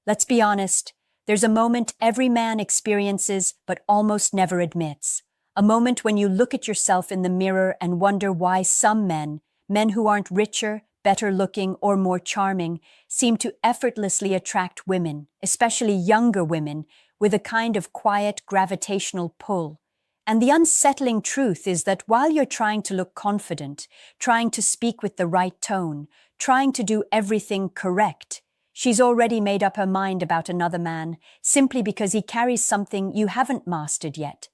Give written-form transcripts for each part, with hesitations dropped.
Let's be honest, there's a moment every man experiences but almost never admits. A moment when you look at yourself in the mirror and wonder why some men who aren't richer, better looking, or more charming, seem to effortlessly attract women, especially younger women, with a kind of quiet gravitational pull. And the unsettling truth is that while you're trying to look confident, trying to speak with the right tone, trying to do everything correct, she's already made up her mind about another man, simply because he carries something you haven't mastered yet.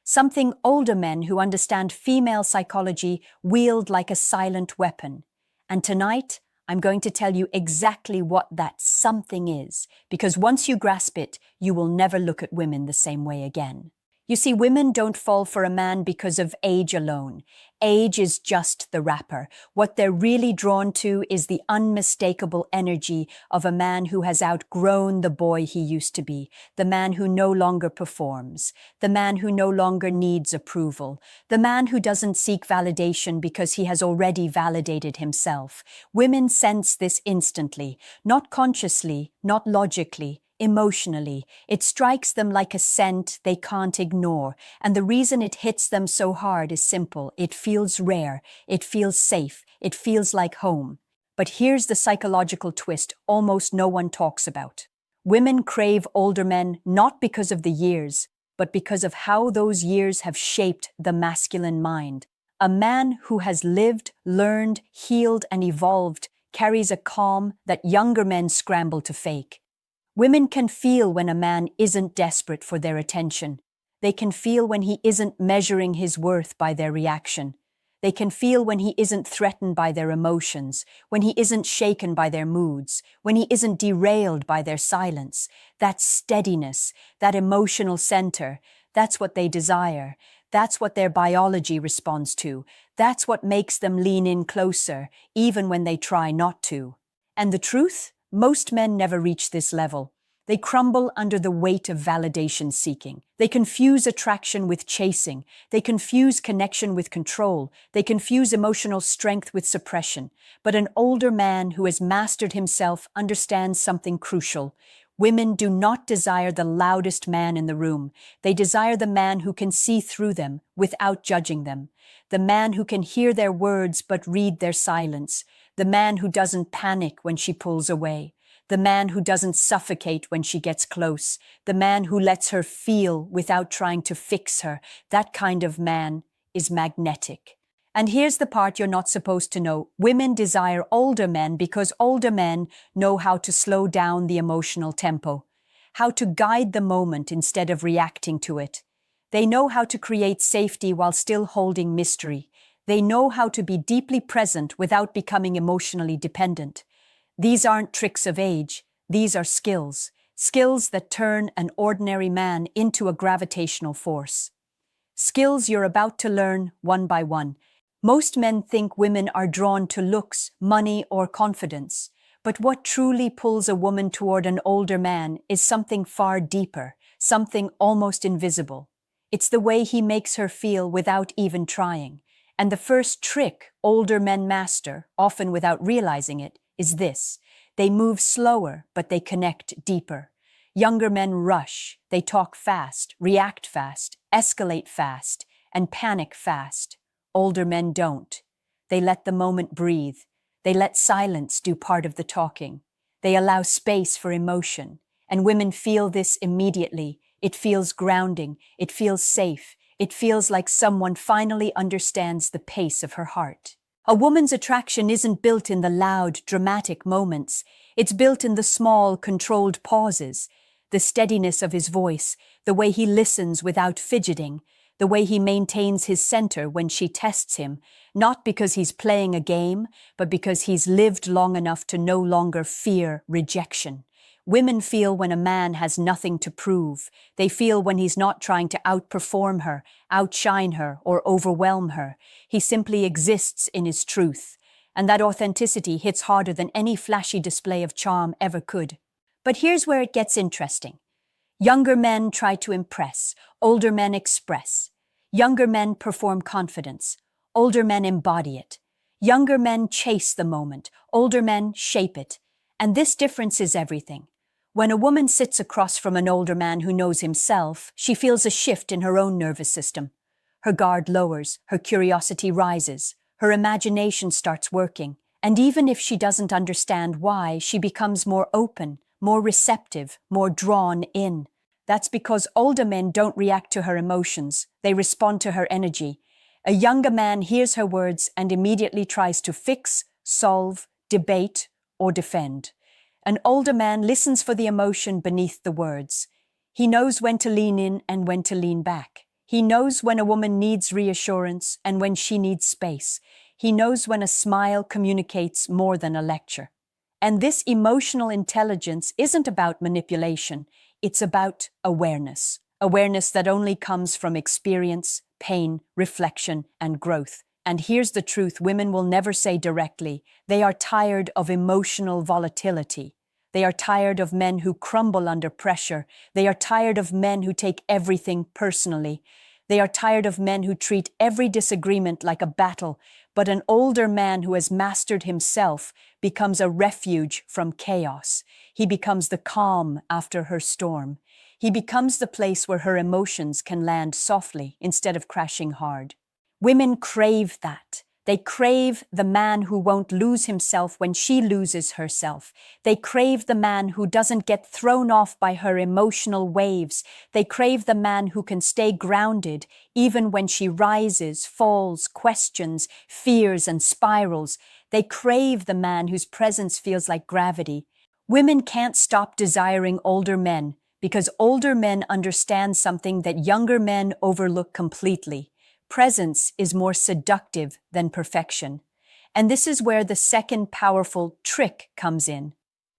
Something older men who understand female psychology wield like a silent weapon. And tonight, I'm going to tell you exactly what that something is, because once you grasp it, you will never look at women the same way again. You see, women don't fall for a man because of age alone. Age is just the wrapper. What they're really drawn to is the unmistakable energy of a man who has outgrown the boy he used to be, the man who no longer performs, the man who no longer needs approval, the man who doesn't seek validation because he has already validated himself. Women sense this instantly, not consciously, not logically, emotionally. It strikes them like a scent they can't ignore, and the reason it hits them so hard is simple. It feels rare, it feels safe, it feels like home. But here's the psychological twist almost no one talks about. Women crave older men not because of the years, but because of how those years have shaped the masculine mind. A man who has lived, learned, healed, and evolved carries a calm that younger men scramble to fake. Women can feel when a man isn't desperate for their attention. They can feel when he isn't measuring his worth by their reaction. They can feel when he isn't threatened by their emotions, when he isn't shaken by their moods, when he isn't derailed by their silence. That steadiness, that emotional center, that's what they desire. That's what their biology responds to. That's what makes them lean in closer, even when they try not to. And the truth? Most men never reach this level. They crumble under the weight of validation seeking. They confuse attraction with chasing. They confuse connection with control. They confuse emotional strength with suppression. But an older man who has mastered himself understands something crucial. Women do not desire the loudest man in the room. They desire the man who can see through them without judging them. The man who can hear their words but read their silence. The man who doesn't panic when she pulls away. The man who doesn't suffocate when she gets close. The man who lets her feel without trying to fix her. That kind of man is magnetic. And here's the part you're not supposed to know. Women desire older men because older men know how to slow down the emotional tempo, how to guide the moment instead of reacting to it. They know how to create safety while still holding mystery. They know how to be deeply present without becoming emotionally dependent. These aren't tricks of age, these are skills. Skills that turn an ordinary man into a gravitational force. Skills you're about to learn one by one. Most men think women are drawn to looks, money, or confidence. But what truly pulls a woman toward an older man is something far deeper, something almost invisible. It's the way he makes her feel without even trying. And the first trick older men master, often without realizing it, is this. They move slower, but they connect deeper. Younger men rush. They talk fast, react fast, escalate fast, and panic fast. Older men don't. They let the moment breathe. They let silence do part of the talking. They allow space for emotion. And women feel this immediately. It feels grounding. It feels safe. It feels like someone finally understands the pace of her heart. A woman's attraction isn't built in the loud, dramatic moments. It's built in the small, controlled pauses. The steadiness of his voice, the way he listens without fidgeting, the way he maintains his center when she tests him, not because he's playing a game, but because he's lived long enough to no longer fear rejection. Women feel when a man has nothing to prove. They feel when he's not trying to outperform her, outshine her, or overwhelm her. He simply exists in his truth. And that authenticity hits harder than any flashy display of charm ever could. But here's where it gets interesting. Younger men try to impress. Older men express. Younger men perform confidence. Older men embody it. Younger men chase the moment. Older men shape it. And this difference is everything. When a woman sits across from an older man who knows himself, she feels a shift in her own nervous system. Her guard lowers, her curiosity rises, her imagination starts working, and even if she doesn't understand why, she becomes more open, more receptive, more drawn in. That's because older men don't react to her emotions, they respond to her energy. A younger man hears her words and immediately tries to fix, solve, debate, or defend. An older man listens for the emotion beneath the words. He knows when to lean in and when to lean back. He knows when a woman needs reassurance and when she needs space. He knows when a smile communicates more than a lecture. And this emotional intelligence isn't about manipulation, it's about awareness. Awareness that only comes from experience, pain, reflection, and growth. And here's the truth women will never say directly. They are tired of emotional volatility. They are tired of men who crumble under pressure. They are tired of men who take everything personally. They are tired of men who treat every disagreement like a battle. But an older man who has mastered himself becomes a refuge from chaos. He becomes the calm after her storm. He becomes the place where her emotions can land softly instead of crashing hard. Women crave that. They crave the man who won't lose himself when she loses herself. They crave the man who doesn't get thrown off by her emotional waves. They crave the man who can stay grounded even when she rises, falls, questions, fears, and spirals. They crave the man whose presence feels like gravity. Women can't stop desiring older men because older men understand something that younger men overlook completely. Presence is more seductive than perfection. And this is where the second powerful trick comes in.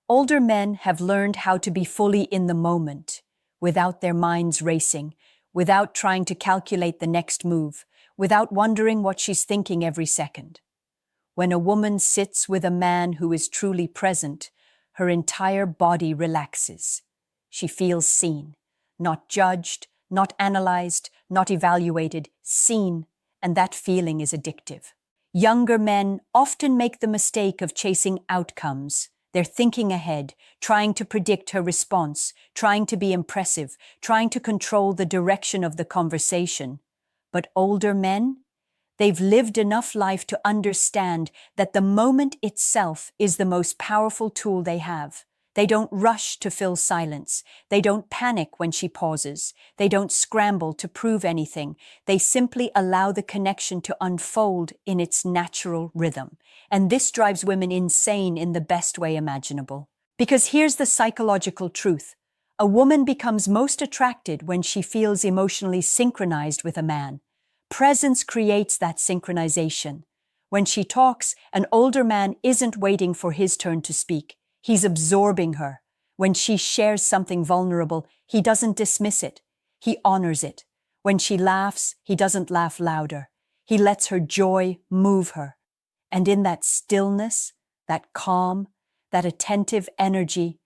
Older men have learned how to be fully in the moment, without their minds racing, without trying to calculate the next move, without wondering what she's thinking every second. When a woman sits with a man who is truly present, her entire body relaxes. She feels seen, not judged, not analyzed, not evaluated, seen, and that feeling is addictive. Younger men often make the mistake of chasing outcomes. They're thinking ahead, trying to predict her response, trying to be impressive, trying to control the direction of the conversation. But older men? They've lived enough life to understand that the moment itself is the most powerful tool they have. They don't rush to fill silence. They don't panic when she pauses. They don't scramble to prove anything. They simply allow the connection to unfold in its natural rhythm. And this drives women insane in the best way imaginable. Because here's the psychological truth. A woman becomes most attracted when she feels emotionally synchronized with a man. Presence creates that synchronization. When she talks, an older man isn't waiting for his turn to speak. He's absorbing her. When she shares something vulnerable, he doesn't dismiss it. He honors it. When she laughs, he doesn't laugh louder. He lets her joy move her. And in that stillness, that calm, that attentive energy,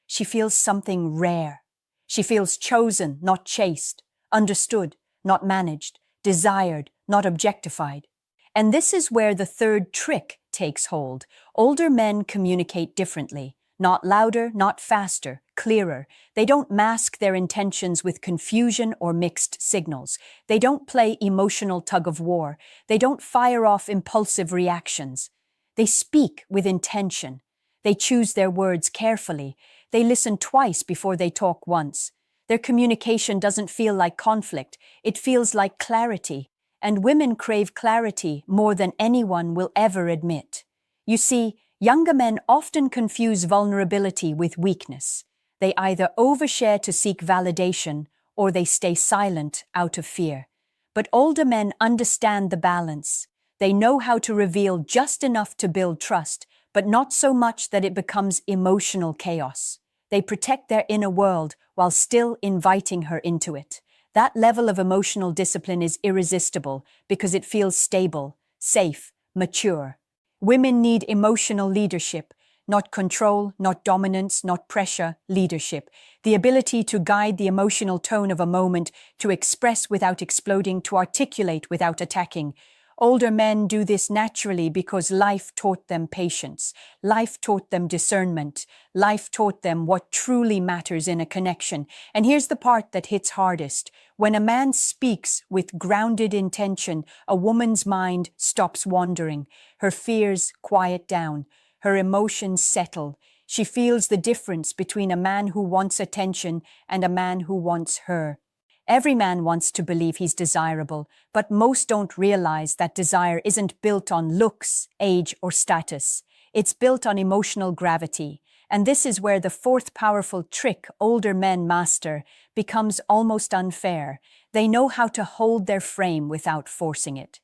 she feels something rare. She feels chosen, not chased, understood, not managed, desired, not objectified. And this is where the third trick takes hold. Older men communicate differently, not louder, not faster, clearer. They don't mask their intentions with confusion or mixed signals. They don't play emotional tug-of-war. They don't fire off impulsive reactions. They speak with intention. They choose their words carefully. They listen twice before they talk once. Their communication doesn't feel like conflict. It feels like clarity. And women crave clarity more than anyone will ever admit. You see, younger men often confuse vulnerability with weakness. They either overshare to seek validation or they stay silent out of fear. But older men understand the balance. They know how to reveal just enough to build trust, but not so much that it becomes emotional chaos. They protect their inner world while still inviting her into it. That level of emotional discipline is irresistible because it feels stable, safe, mature. Women need emotional leadership, not control, not dominance, not pressure, leadership. The ability to guide the emotional tone of a moment, to express without exploding, to articulate without attacking. Older men do this naturally because life taught them patience, life taught them discernment, life taught them what truly matters in a connection. And here's the part that hits hardest. When a man speaks with grounded intention, a woman's mind stops wandering, her fears quiet down, her emotions settle. She feels the difference between a man who wants attention and a man who wants her. Every man wants to believe he's desirable, but most don't realize that desire isn't built on looks, age, or status. It's built on emotional gravity. And this is where the fourth powerful trick older men master becomes almost unfair. They know how to hold their frame without forcing it.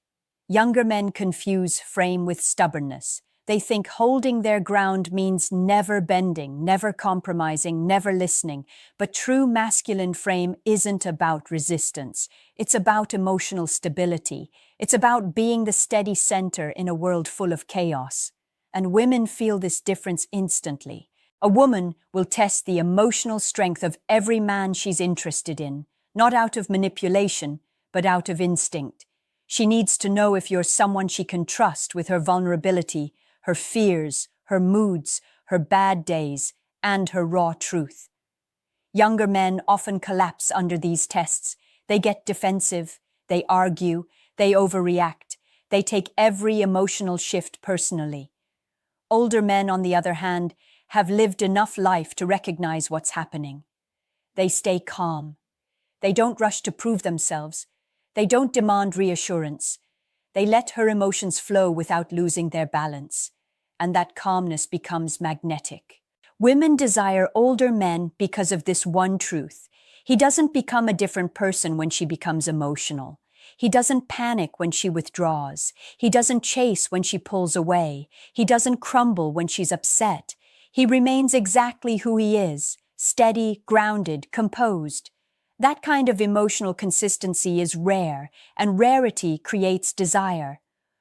Younger men confuse frame with stubbornness. They think holding their ground means never bending, never compromising, never listening. But true masculine frame isn't about resistance. It's about emotional stability. It's about being the steady center in a world full of chaos. And women feel this difference instantly. A woman will test the emotional strength of every man she's interested in, not out of manipulation, but out of instinct. She needs to know if you're someone she can trust with her vulnerability, her fears, her moods, her bad days, and her raw truth. Younger men often collapse under these tests. They get defensive, they argue, they overreact, they take every emotional shift personally. Older men, on the other hand, have lived enough life to recognize what's happening. They stay calm. They don't rush to prove themselves. They don't demand reassurance. They let her emotions flow without losing their balance, and that calmness becomes magnetic. Women desire older men because of this one truth. He doesn't become a different person when she becomes emotional. He doesn't panic when she withdraws. He doesn't chase when she pulls away. He doesn't crumble when she's upset. He remains exactly who he is, steady, grounded, composed. That kind of emotional consistency is rare, and rarity creates desire.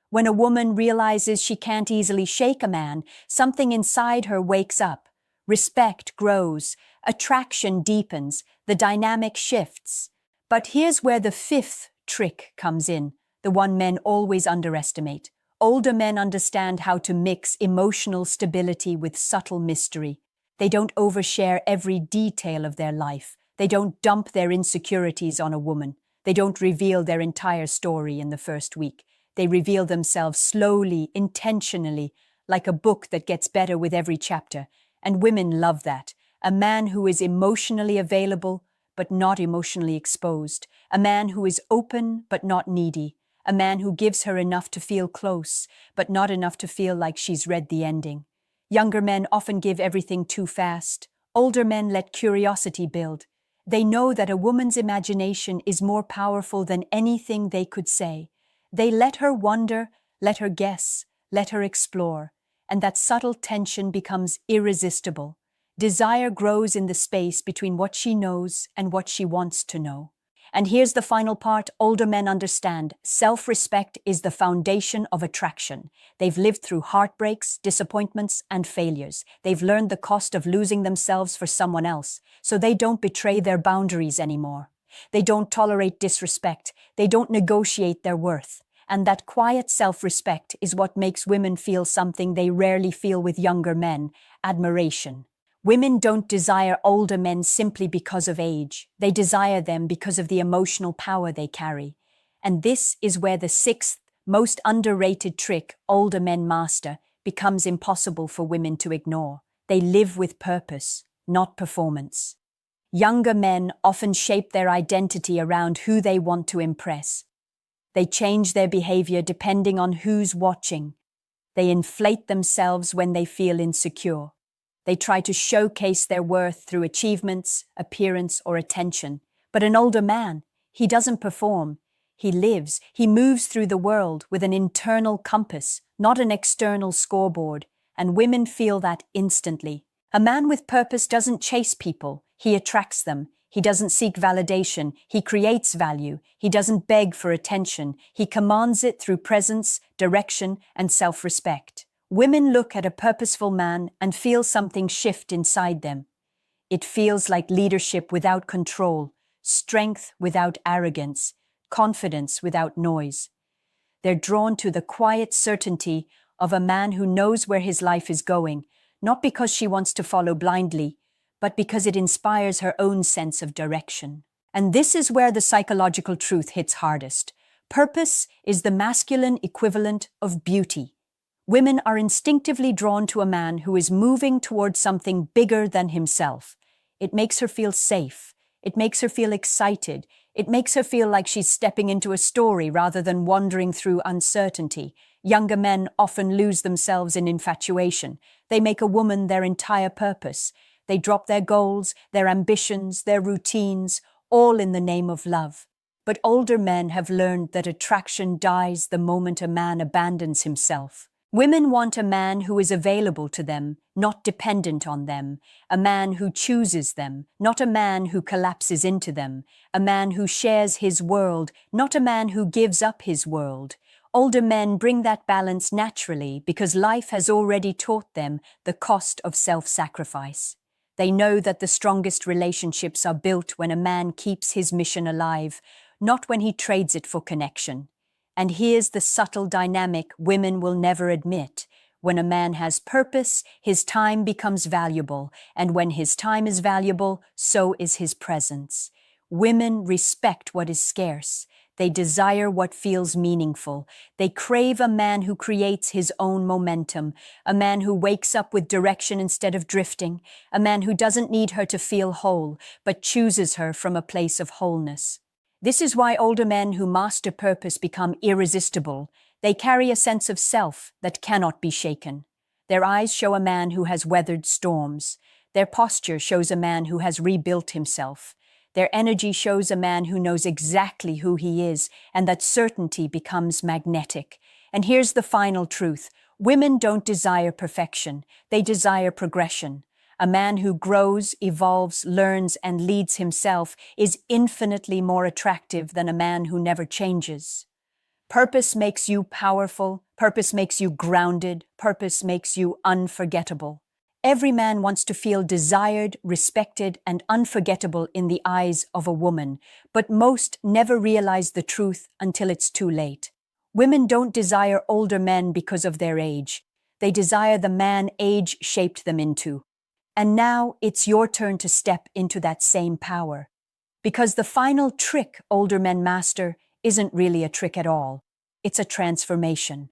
When a woman realizes she can't easily shake a man, something inside her wakes up. Respect grows, attraction deepens, the dynamic shifts. But here's where the fifth trick comes in, the one men always underestimate. Older men understand how to mix emotional stability with subtle mystery. They don't overshare every detail of their life. They don't dump their insecurities on a woman. They don't reveal their entire story in the first week. They reveal themselves slowly, intentionally, like a book that gets better with every chapter. And women love that. A man who is emotionally available, but not emotionally exposed. A man who is open, but not needy. A man who gives her enough to feel close, but not enough to feel like she's read the ending. Younger men often give everything too fast. Older men let curiosity build. They know that a woman's imagination is more powerful than anything they could say. They let her wonder, let her guess, let her explore, and that subtle tension becomes irresistible. Desire grows in the space between what she knows and what she wants to know. And here's the final part older men understand. Self-respect is the foundation of attraction. They've lived through heartbreaks, disappointments, and failures. They've learned the cost of losing themselves for someone else, so they don't betray their boundaries anymore. They don't tolerate disrespect. They don't negotiate their worth. And that quiet self-respect is what makes women feel something they rarely feel with younger men: admiration. Women don't desire older men simply because of age. They desire them because of the emotional power they carry. And this is where the sixth, most underrated trick older men master becomes impossible for women to ignore. They live with purpose, not performance. Younger men often shape their identity around who they want to impress. They change their behavior depending on who's watching. They inflate themselves when they feel insecure. They try to showcase their worth through achievements, appearance, or attention. But an older man, he doesn't perform. He lives. He moves through the world with an internal compass, not an external scoreboard. And women feel that instantly. A man with purpose doesn't chase people. He attracts them. He doesn't seek validation. He creates value. He doesn't beg for attention. He commands it through presence, direction, and self-respect. Women look at a purposeful man and feel something shift inside them. It feels like leadership without control, strength without arrogance, confidence without noise. They're drawn to the quiet certainty of a man who knows where his life is going, not because she wants to follow blindly, but because it inspires her own sense of direction. And this is where the psychological truth hits hardest. Purpose is the masculine equivalent of beauty. Women are instinctively drawn to a man who is moving towards something bigger than himself. It makes her feel safe. It makes her feel excited. It makes her feel like she's stepping into a story rather than wandering through uncertainty. Younger men often lose themselves in infatuation. They make a woman their entire purpose. They drop their goals, their ambitions, their routines, all in the name of love. But older men have learned that attraction dies the moment a man abandons himself. Women want a man who is available to them, not dependent on them, a man who chooses them, not a man who collapses into them, a man who shares his world, not a man who gives up his world. Older men bring that balance naturally because life has already taught them the cost of self-sacrifice. They know that the strongest relationships are built when a man keeps his mission alive, not when he trades it for connection. And here's the subtle dynamic women will never admit. When a man has purpose, his time becomes valuable, and when his time is valuable, so is his presence. Women respect what is scarce. They desire what feels meaningful. They crave a man who creates his own momentum, a man who wakes up with direction instead of drifting, a man who doesn't need her to feel whole, but chooses her from a place of wholeness. This is why older men who master purpose become irresistible. They carry a sense of self that cannot be shaken. Their eyes show a man who has weathered storms. Their posture shows a man who has rebuilt himself. Their energy shows a man who knows exactly who he is, and that certainty becomes magnetic. And here's the final truth. Women don't desire perfection. They desire progression. A man who grows, evolves, learns, and leads himself is infinitely more attractive than a man who never changes. Purpose makes you powerful. Purpose makes you grounded. Purpose makes you unforgettable. Every man wants to feel desired, respected, and unforgettable in the eyes of a woman, but most never realize the truth until it's too late. Women don't desire older men because of their age. They desire the man age shaped them into. And now it's your turn to step into that same power. Because the final trick older men master isn't really a trick at all. It's a transformation.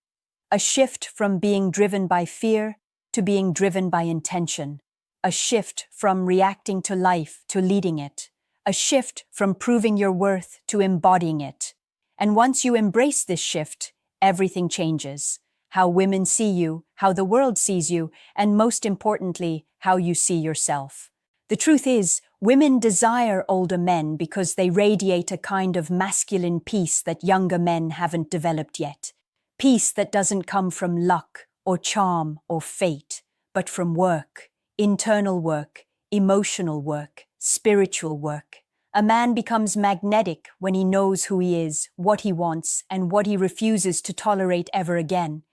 A shift from being driven by fear to being driven by intention. A shift from reacting to life to leading it. A shift from proving your worth to embodying it. And once you embrace this shift, everything changes. How women see you, how the world sees you, and most importantly, how you see yourself. The truth is, women desire older men because they radiate a kind of masculine peace that younger men haven't developed yet. Peace that doesn't come from luck or charm or fate, but from work, internal work, emotional work, spiritual work. A man becomes magnetic when he knows who he is, what he wants, and what he refuses to tolerate ever again.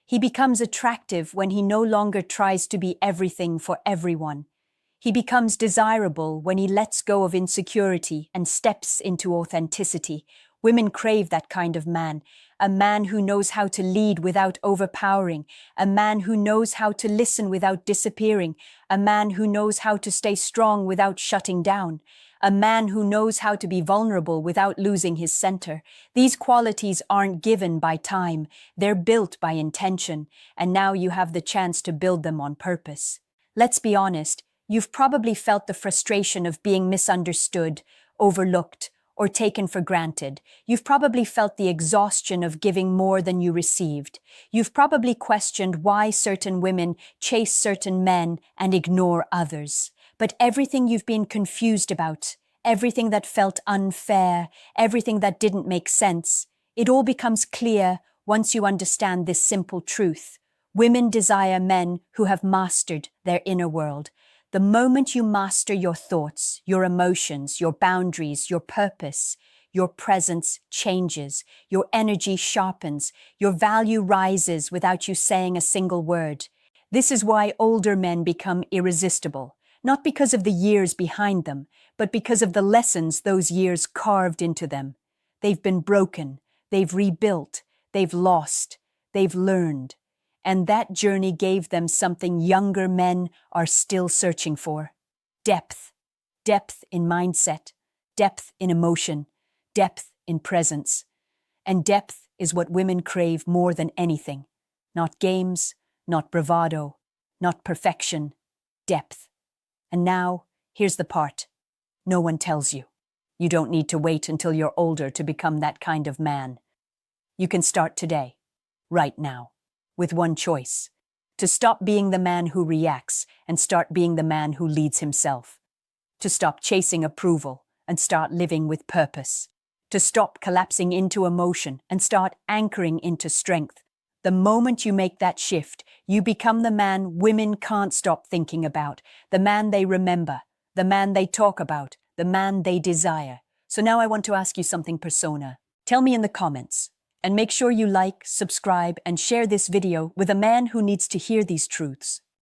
He becomes attractive when he no longer tries to be everything for everyone. He becomes desirable when he lets go of insecurity and steps into authenticity. Women crave that kind of man, a man who knows how to lead without overpowering, a man who knows how to listen without disappearing, a man who knows how to stay strong without shutting down, a man who knows how to be vulnerable without losing his center. These qualities aren't given by time, they're built by intention, and now you have the chance to build them on purpose. Let's be honest, you've probably felt the frustration of being misunderstood, overlooked, or taken for granted. You've probably felt the exhaustion of giving more than you received. You've probably questioned why certain women chase certain men and ignore others. But everything you've been confused about, everything that felt unfair, everything that didn't make sense, it all becomes clear once you understand this simple truth. Women desire men who have mastered their inner world. The moment you master your thoughts, your emotions, your boundaries, your purpose, your presence changes, your energy sharpens, your value rises without you saying a single word. This is why older men become irresistible. Not because of the years behind them, but because of the lessons those years carved into them. They've been broken, they've rebuilt, they've lost, they've learned. And that journey gave them something younger men are still searching for. Depth. Depth in mindset, depth in emotion, depth in presence. And depth is what women crave more than anything. Not games, not bravado, not perfection, depth. And now, here's the part. No one tells you. You don't need to wait until you're older to become that kind of man. You can start today, right now, with one choice. To stop being the man who reacts and start being the man who leads himself. To stop chasing approval and start living with purpose. To stop collapsing into emotion and start anchoring into strength. The moment you make that shift, you become the man women can't stop thinking about, the man they remember, the man they talk about, the man they desire. So now I want to ask you something, persona. Tell me in the comments, and make sure you like, subscribe, and share this video with a man who needs to hear these truths.